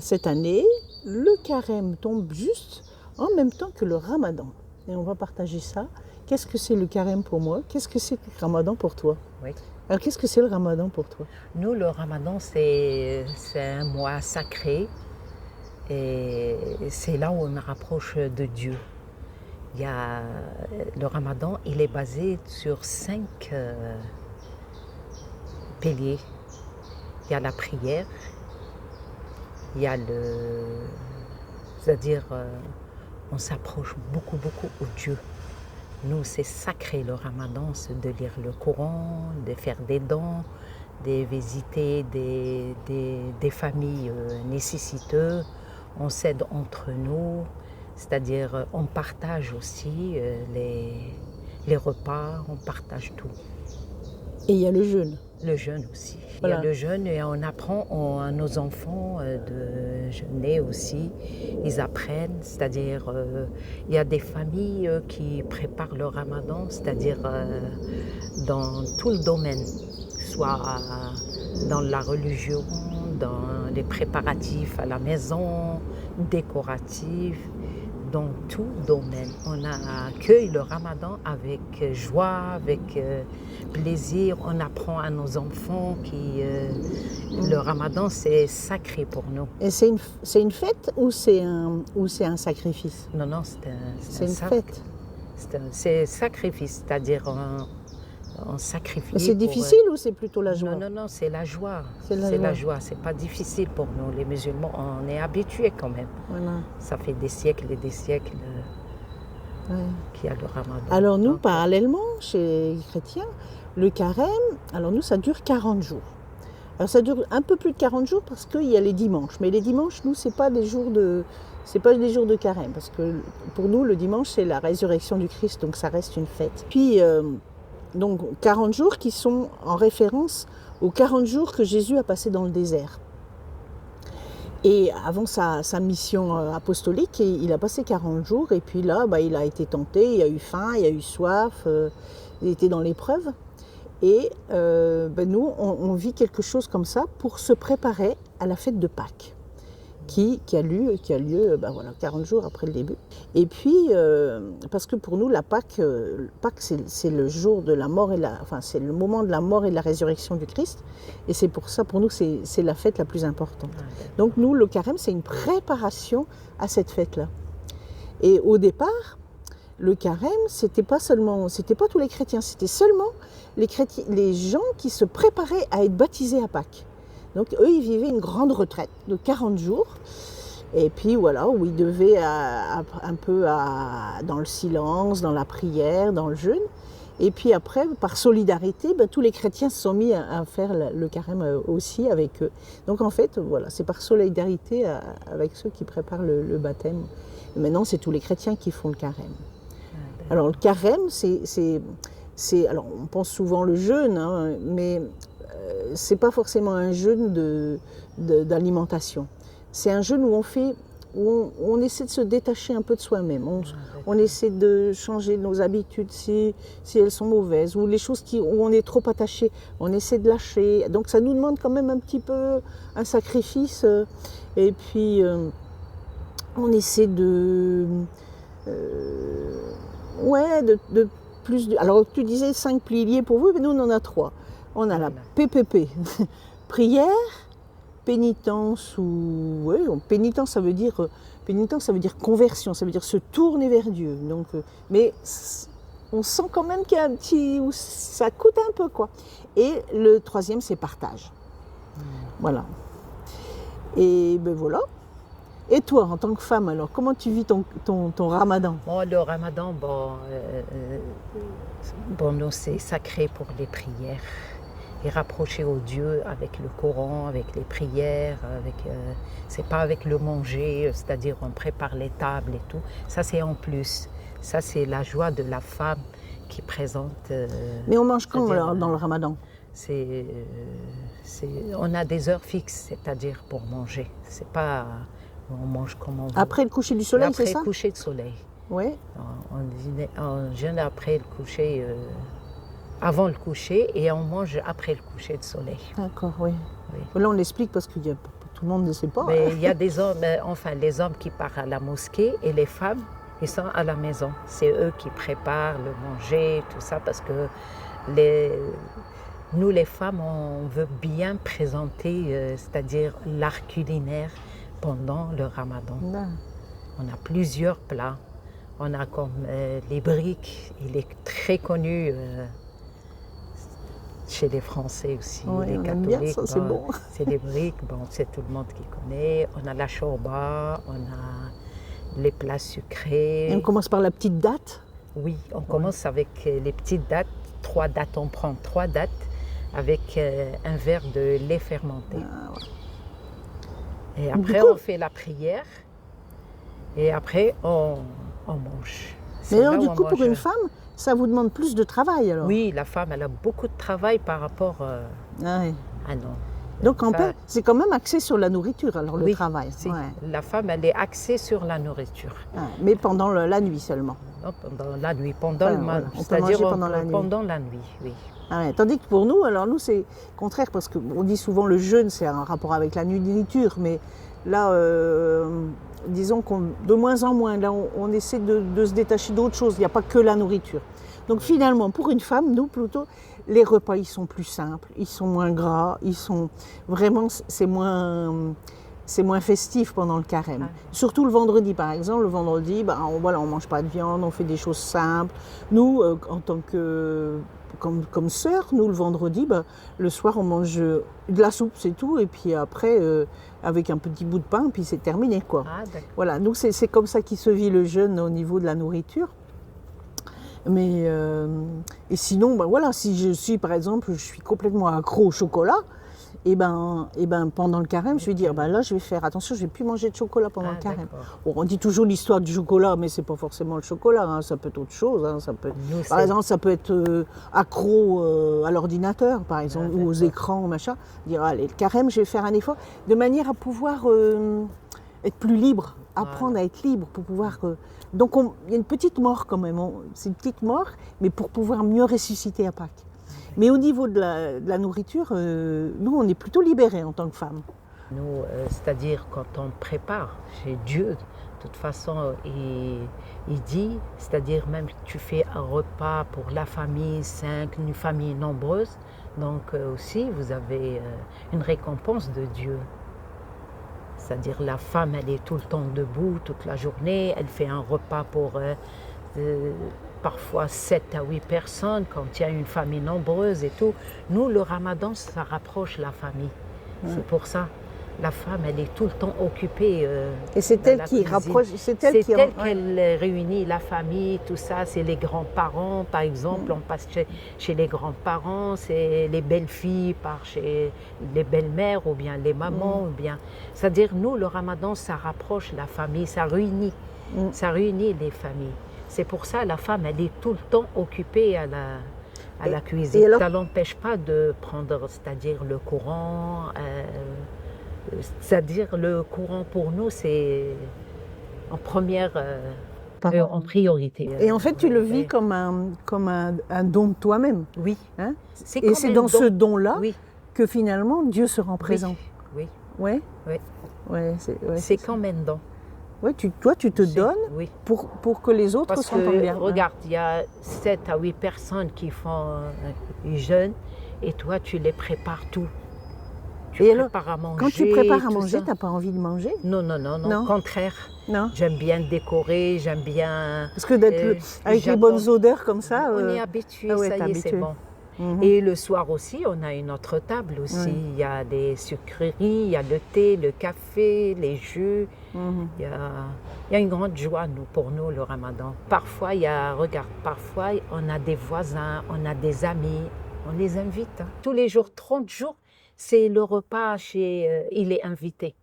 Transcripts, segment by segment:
Cette année, le carême tombe juste en même temps que le ramadan. Et on va partager ça. Qu'est-ce que c'est le carême pour moi? Qu'est-ce que c'est le ramadan pour toi? Oui. Alors, qu'est-ce que c'est le ramadan pour toi? Nous, le ramadan, c'est un mois sacré et c'est là où on me rapproche de Dieu. Le ramadan, il est basé sur 5 piliers. Il y a la prière, il y a c'est-à-dire on s'approche beaucoup au Dieu. Nous, c'est sacré le ramadan, c'est de lire le Coran, de faire des dons, de visiter des familles nécessiteuses. On s'aide entre nous, c'est-à-dire on partage aussi les repas, on partage tout. Et il y a le jeûne. Le jeûne aussi. Voilà. Il y a le jeûne et on apprend à nos enfants de jeûner aussi. Ils apprennent, c'est-à-dire il y a des familles qui préparent le ramadan, c'est-à-dire dans tout le domaine, soit dans la religion, dans les préparatifs à la maison, décoratifs, dans tout domaine. On accueille le ramadan avec joie, avec plaisir. On apprend à nos enfants que le ramadan, c'est sacré pour nous. Et c'est une fête ou c'est un sacrifice? Non, C'est une fête. C'est sacrifice, c'est-à-dire on sacrifie. Mais c'est difficile ou c'est plutôt la joie? Non, c'est la joie. C'est la joie. C'est pas difficile pour nous, les musulmans. On est habitués quand même. Voilà. Ça fait des siècles et des siècles qu'il y a le ramadan. Alors nous, parallèlement, chez les chrétiens, le carême, alors nous, ça dure 40 jours. Alors ça dure un peu plus de 40 jours parce qu'il y a les dimanches. Mais les dimanches, nous, c'est pas des jours de carême. Parce que pour nous, le dimanche, c'est la résurrection du Christ, donc ça reste une fête. Puis, donc 40 jours qui sont en référence aux 40 jours que Jésus a passé dans le désert. Et avant sa mission apostolique, il a passé 40 jours et puis là, il a été tenté, il a eu faim, il a eu soif, il était dans l'épreuve. Et nous, on vit quelque chose comme ça pour se préparer à la fête de Pâques, qui a lieu 40 jours après le début. Et puis, parce que pour nous, la Pâques c'est le jour de la mort c'est le moment de la mort et de la résurrection du Christ. Et c'est pour ça, pour nous, c'est la fête la plus importante. Donc nous, le carême, c'est une préparation à cette fête-là. Et au départ, le carême, c'était pas tous les chrétiens, c'était seulement les gens qui se préparaient à être baptisés à Pâques. Donc eux, ils vivaient une grande retraite de 40 jours. Et puis voilà, où ils devaient un peu dans le silence, dans la prière, dans le jeûne. Et puis après, par solidarité, tous les chrétiens se sont mis à faire le carême aussi avec eux. Donc en fait, voilà, c'est par solidarité avec ceux qui préparent le baptême. Et maintenant, c'est tous les chrétiens qui font le carême. Alors le carême, alors on pense souvent le jeûne, hein, mais c'est pas forcément un jeûne d'alimentation. C'est un jeûne où on essaie de se détacher un peu de soi-même. On essaie de changer nos habitudes si elles sont mauvaises, ou les choses où on est trop attaché, on essaie de lâcher. Donc ça nous demande quand même un petit peu un sacrifice. Et puis on essaie alors tu disais 5 piliers pour vous, mais nous on en a 3. On a la PPP, prière, pénitence pénitence ça veut dire conversion, ça veut dire se tourner vers Dieu. Donc, mais on sent quand même qu'il y a un petit où ça coûte un peu quoi. Et le 3e c'est partage. Voilà. Et voilà. Et toi, en tant que femme, alors, comment tu vis ton ramadan? Le ramadan, nous, c'est sacré pour les prières. Et rapprocher au Dieu avec le Coran, avec les prières, c'est pas avec le manger, c'est-à-dire on prépare les tables et tout. Ça, c'est en plus. Ça, c'est la joie de la femme qui présente. Mais on mange quand dans le ramadan? On a des heures fixes, c'est-à-dire pour manger. C'est pas... On mange comme on veut. Après le coucher du soleil, c'est ça? Après le coucher de soleil. Oui. On jeûne après le coucher, avant le coucher, et on mange après le coucher de soleil. D'accord, oui. Là, on explique parce qu'il y a tout le monde ne sait pas. Mais il y a des hommes, enfin les hommes qui partent à la mosquée et les femmes, ils sont à la maison. C'est eux qui préparent le manger, tout ça, parce que nous les femmes, on veut bien présenter, c'est-à-dire l'art culinaire pendant le ramadan. Non. On a plusieurs plats. On a comme les briques, il est très connu chez les Français aussi, Oui, les on aime catholiques. bien ça, c'est bon. C'est des briques, c'est tout le monde qui connaît. On a la shorba, on a les plats sucrés. Et on commence par la petite date. Oui, on commence avec les petites dattes, 3 dattes, on prend 3 dattes avec un verre de lait fermenté. Ah, ouais. Et après, on fait la prière et après, on mange. Mais alors, là du où on coup, pour mange. une femme, ça vous demande plus de travail alors? Oui, la femme, elle a beaucoup de travail par rapport Ah, ouais. à non. Donc, en Ça- fait, c'est quand même axé sur la nourriture, alors le Oui, travail. si. Ouais. La femme, elle est axée sur la nourriture. Ouais. Mais pendant la nuit seulement. Non, pendant la nuit, pendant Enfin, le voilà, on peut c'est-à-dire manger pendant la nuit. pendant la nuit, oui. Ah ouais. Tandis que pour nous, alors nous, c'est contraire, parce qu'on dit souvent le jeûne, c'est un rapport avec la nourriture, mais là, disons qu'on de moins en moins, là, on essaie de se détacher d'autres choses, il n'y a pas que la nourriture. Donc finalement, pour une femme, nous, plutôt, les repas, ils sont plus simples, ils sont moins gras, ils sont vraiment, c'est moins festif pendant le carême. Ah. Surtout le vendredi, par exemple. Le vendredi, on mange pas de viande, on fait des choses simples. Nous, en tant que comme sœurs, nous, le vendredi, le soir, on mange de la soupe, c'est tout. Et puis après, avec un petit bout de pain, puis c'est terminé, quoi. Ah, d'accord. Voilà, nous, c'est comme ça qu'il se vit le jeûne au niveau de la nourriture. Mais, et sinon, voilà, si je suis, par exemple, je suis complètement accro au chocolat, et pendant le carême, je vais dire, là, je vais faire attention, je ne vais plus manger de chocolat pendant le carême. D'accord. Bon, on dit toujours l'histoire du chocolat, mais ce n'est pas forcément le chocolat, hein, ça peut être autre chose. Hein, ça peut être, Nous, par exemple, ça peut être accro à l'ordinateur, par exemple, ou aux d'accord. écrans, machin. Dire, allez, le carême, je vais faire un effort, de manière à pouvoir être plus libre, apprendre à être libre, pour pouvoir... Donc, il y a une petite mort quand même, c'est une petite mort, mais pour pouvoir mieux ressusciter à Pâques. Mais au niveau de la nourriture, nous, on est plutôt libérés en tant que femmes. Nous, c'est-à-dire quand on prépare chez Dieu, de toute façon, il dit, c'est-à-dire même que tu fais un repas pour la famille, 5, une famille nombreuse, donc aussi vous avez une récompense de Dieu. C'est-à-dire la femme, elle est tout le temps debout, toute la journée, elle fait un repas pour parfois 7 à 8 personnes, quand il y a une famille nombreuse et tout. Nous, le ramadan, ça rapproche la famille. C'est pour ça. La femme, elle est tout le temps occupée. Et c'est dans elle la qui cuisine. rapproche, c'est elle qui... qu'elle réunit la famille, tout ça. C'est les grands-parents, par exemple. On passe chez les grands-parents, c'est les belles-filles par chez les belles-mères ou bien les mamans. Ou bien... C'est-à-dire, nous, le ramadan, ça rapproche la famille, ça réunit les familles. C'est pour ça la femme, elle est tout le temps occupée à la cuisine. alors... Ça ne l'empêche pas de prendre, c'est-à-dire le courant. C'est-à-dire le courant pour nous, c'est en première, en priorité. Et en fait, tu le vis comme un don de toi-même. Oui. Hein? C'est Et c'est dans ce don-là oui. que finalement Dieu se rend présent. Oui. Ouais. Oui. Ouais, c'est comme un don. Ouais, toi, tu te donnes oui. pour que les autres Parce s'entendent que, bien. regarde, il y a 7 à 8 personnes qui font jeûne et toi, tu les prépares tout. Tu prépares à manger. Quand tu prépares à tout manger, ça. tu n'as pas envie de manger? Non. Au contraire. Non. J'aime bien décorer, j'aime bien... Parce que d'être avec les bonnes odeurs comme ça... On est habitué, ouais, ça y est, c'est bon. Mhm. Et le soir aussi, on a une autre table aussi. Il y a des sucreries, il y a le thé, le café, les jus. Il y a une grande joie pour nous, le ramadan. Parfois, parfois, on a des voisins, on a des amis, on les invite. Hein. Tous les jours, 30 jours, c'est le repas il est invité.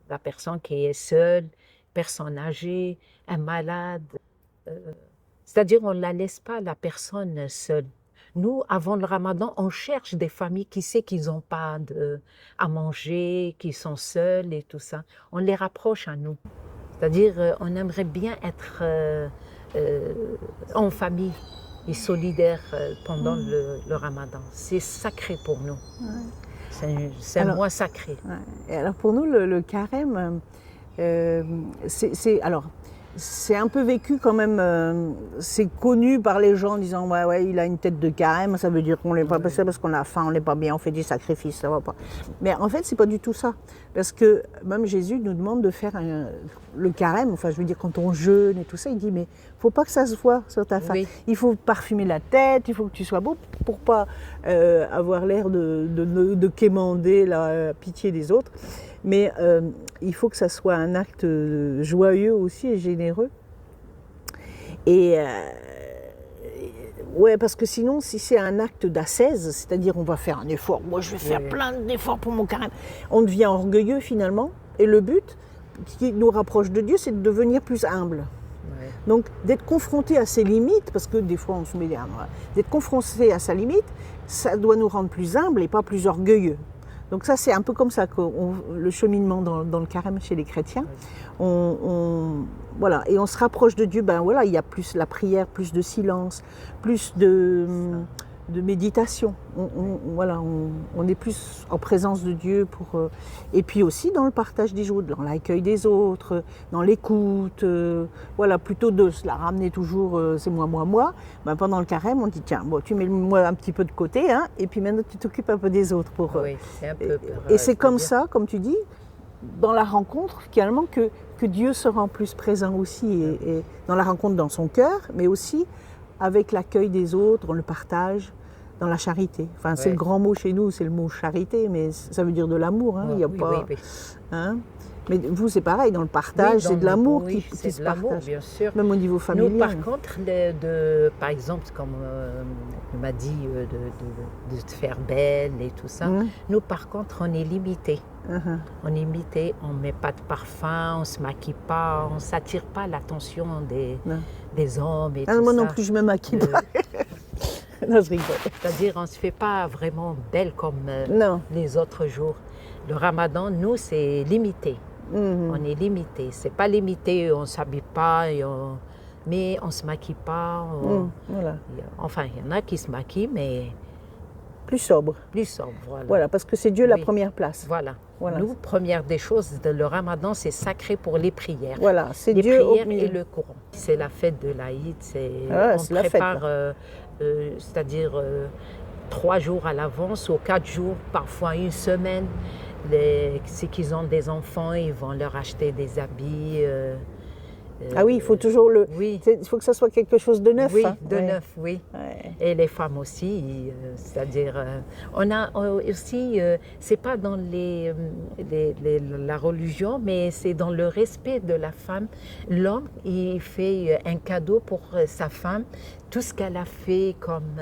La personne qui est seule, personne âgée, un malade. C'est-à-dire, on ne la laisse pas, la personne seule. Nous, avant le ramadan, on cherche des familles qui savent qu'ils n'ont pas à manger, qui sont seuls et tout ça. On les rapproche à nous. C'est-à-dire, on aimerait bien être en famille et solidaire pendant le ramadan. C'est sacré pour nous. Ouais. C'est un mois sacré. Ouais. Et alors pour nous, le carême, c'est un peu vécu quand même, c'est connu par les gens en disant ouais, il a une tête de carême, ça veut dire qu'on n'est pas passé parce qu'on a faim, on n'est pas bien, on fait des sacrifices, ça va pas. Mais en fait, c'est pas du tout ça. Parce que même Jésus nous demande de faire le carême, enfin je veux dire quand on jeûne et tout ça, il dit mais faut pas que ça se voit sur ta face. Il faut parfumer la tête, il faut que tu sois beau pour pas avoir l'air de quémander la pitié des autres. Mais il faut que ça soit un acte joyeux aussi et généreux. Et ouais, parce que sinon, si c'est un acte d'ascèse, c'est-à-dire on va faire un effort, moi je vais faire plein d'efforts pour mon carême, on devient orgueilleux finalement. Et le but qui nous rapproche de Dieu, c'est de devenir plus humble. Ouais. Donc d'être confronté à ses limites, parce que des fois on se met d'être confronté à sa limite, ça doit nous rendre plus humbles et pas plus orgueilleux. Donc ça, c'est un peu comme ça que le cheminement dans le carême chez les chrétiens. Voilà, et on se rapproche de Dieu. Ben voilà, il y a plus la prière, plus de silence, plus de méditation. Voilà, on est plus en présence de Dieu et puis aussi dans le partage des jours, dans l'accueil des autres, dans l'écoute. Voilà, plutôt de se la ramener toujours, c'est moi. Ben, pendant le carême, on dit tiens, bon, tu mets moi un petit peu de côté, hein, et puis maintenant tu t'occupes un peu des autres oui, c'est un peu. Et c'est comme ça, comme tu dis, dans la rencontre, finalement, que Dieu se rend plus présent aussi, et dans la rencontre dans son cœur, mais aussi avec l'accueil des autres, le partage, dans la charité. Enfin, c'est le grand mot chez nous, c'est le mot charité, mais ça veut dire de l'amour. Hein, il y a pas, hein, mais vous, c'est pareil, dans le partage, c'est de l'amour qui se partage, bien sûr. Même au niveau familial. Nous, par contre, par exemple, comme on m'a dit, de te faire belle et tout ça, nous, par contre, on est limité. On est limité, on ne met pas de parfum, on ne se maquille pas, on ne s'attire pas l'attention des hommes et tout ça. Moi non plus, je ne me maquille pas. Non, je rigole. C'est-à-dire, on ne se fait pas vraiment belle comme les autres jours. Le ramadan, nous, c'est limité. On est limité. C'est pas limité, on ne s'habille pas, mais on ne se maquille pas. Voilà. Enfin, il y en a qui se maquillent, mais... Plus sobre. Plus sobre, voilà. Voilà, parce que c'est Dieu la première place. Voilà. Nous, première des choses, le ramadan, c'est sacré pour les prières. Voilà, c'est les Dieu prières et le Coran. C'est la fête de l'Aïd. On prépare, c'est-à-dire 3 jours à l'avance ou 4 jours, parfois une semaine. Ceux qui ont des enfants, ils vont leur acheter des habits. Ah oui, il faut toujours il faut que ça soit quelque chose de neuf. Oui, de neuf, oui. Ouais. Et les femmes aussi, c'est-à-dire, on a aussi, c'est pas dans la religion, mais c'est dans le respect de la femme. L'homme, il fait un cadeau pour sa femme, tout ce qu'elle a fait comme...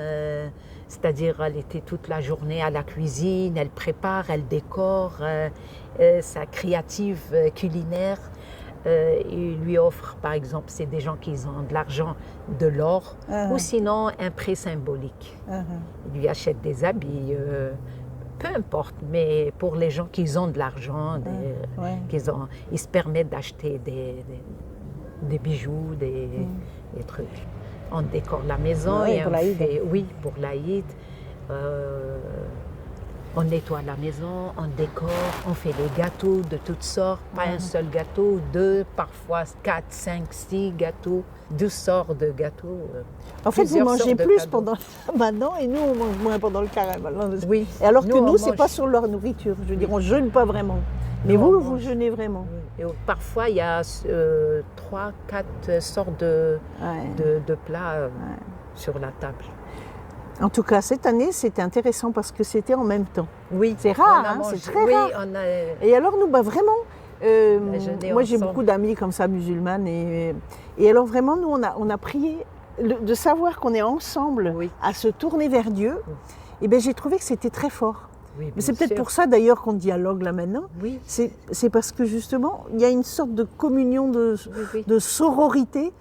c'est-à-dire, elle était toute la journée à la cuisine, elle prépare, elle décore, sa créative culinaire. Il lui offre, par exemple, c'est des gens qui ont de l'argent, de l'or, ou sinon un prêt symbolique. Il lui achète des habits, peu importe, mais pour les gens qui ont de l'argent, ils se permettent d'acheter des bijoux, des trucs. On décore la maison et pour l'Aïd. On nettoie la maison, on décore, on fait des gâteaux de toutes sortes, pas un seul gâteau, 2, parfois 4, 5, 6 gâteaux, 2 sortes de gâteaux. En fait, vous mangez plus pendant le ramadan et nous, on mange moins pendant le carême. Oui. Et alors que nous, ce n'est pas sur leur nourriture. Je veux dire, on ne jeûne pas vraiment. Mais vous jeûnez vraiment. Et parfois, il y a 3, 4 sortes de plats sur la table. En tout cas, cette année, c'était intéressant parce que c'était en même temps. Oui. C'est rare, c'est très rare. Et alors, nous, vraiment, moi j'ai beaucoup d'amis comme ça, musulmanes. Et alors, vraiment, nous, on a prié de savoir qu'on est ensemble à se tourner vers Dieu. Et bien, j'ai trouvé que c'était très fort. Oui, mais c'est peut-être pour ça d'ailleurs qu'on dialogue là maintenant. Oui. C'est parce que justement, il y a une sorte de communion, de sororité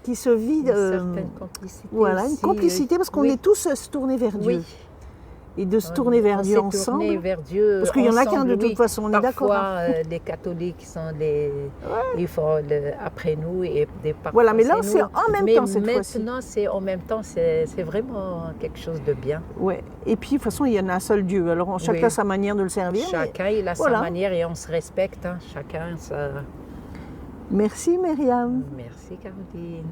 qui se vit. Une certaine complicité. Voilà, aussi, une complicité parce qu'on est tous à se tourner vers Dieu. et de se tourner vers Dieu s'est tourné ensemble. vers Dieu Parce qu'il y en a qu'un ensemble, de toute oui. façon, on est d'accord. Parfois, les catholiques sont ils font après nous et des parfois Voilà, mais là, nous. c'est en même temps cette fois-ci. Maintenant, c'est en même temps, c'est vraiment quelque chose de bien. Ouais. Et puis, de toute façon, il y en a un seul Dieu. Alors, chacun Oui. a sa manière de le servir. Chacun, il a voilà. sa manière et on se respecte. Hein. Chacun sa... Merci, Myriam. Merci, Caroline.